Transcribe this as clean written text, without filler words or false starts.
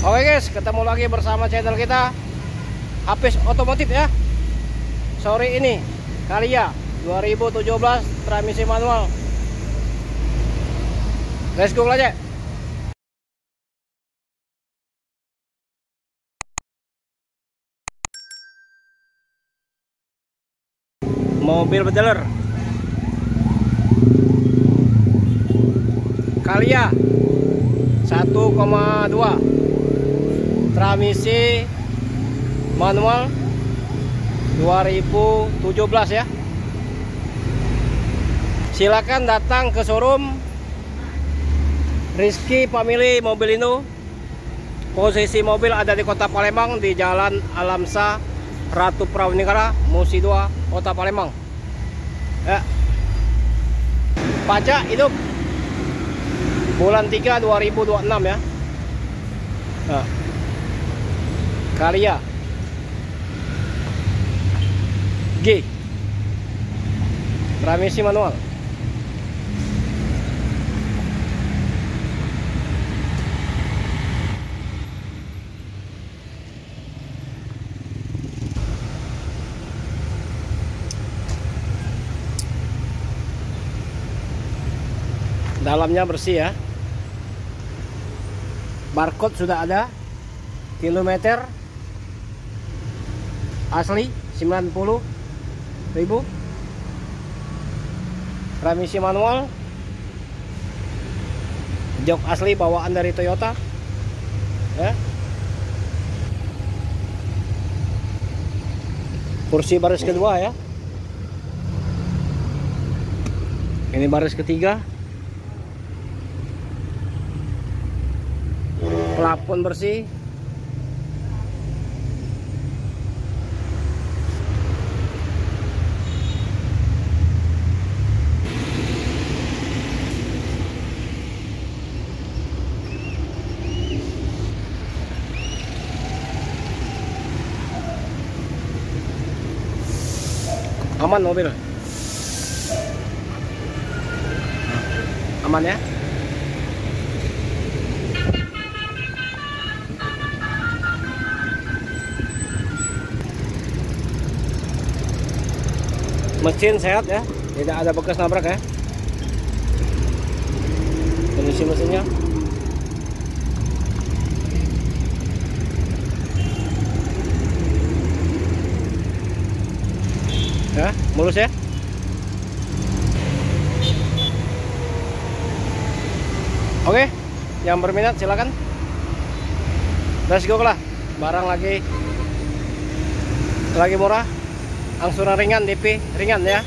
Oke guys, ketemu lagi bersama channel kita Hafiz Otomotif ya. Sore ini Calya 2017 transmisi manual. Let's go aja. Mobil bedeler Calya 1,2 transmisi manual 2017 ya. Silakan datang ke showroom Rizky Family Mobilindo. Posisi mobil ada di Kota Palembang di Jalan Alamsa Ratu Praunigara, Musi 2, Kota Palembang ya. Pajak hidup bulan 3 2026 ya. Nah, Calya G transmisi manual. Dalamnya bersih ya. Barcode sudah ada. Kilometer asli 90.000. Transmisi manual. Jok asli bawaan dari Toyota ya. Kursi baris kedua ya. Ini baris ketiga. Plafon bersih. Aman mobil. Aman ya. Mesin sehat ya, tidak ada bekas nabrak ya. Kondisi mesinnya ya, mulus ya. Oke, yang berminat silakan. Let's go lah. Barang lagi murah. Angsuran ringan, DP ringan ya.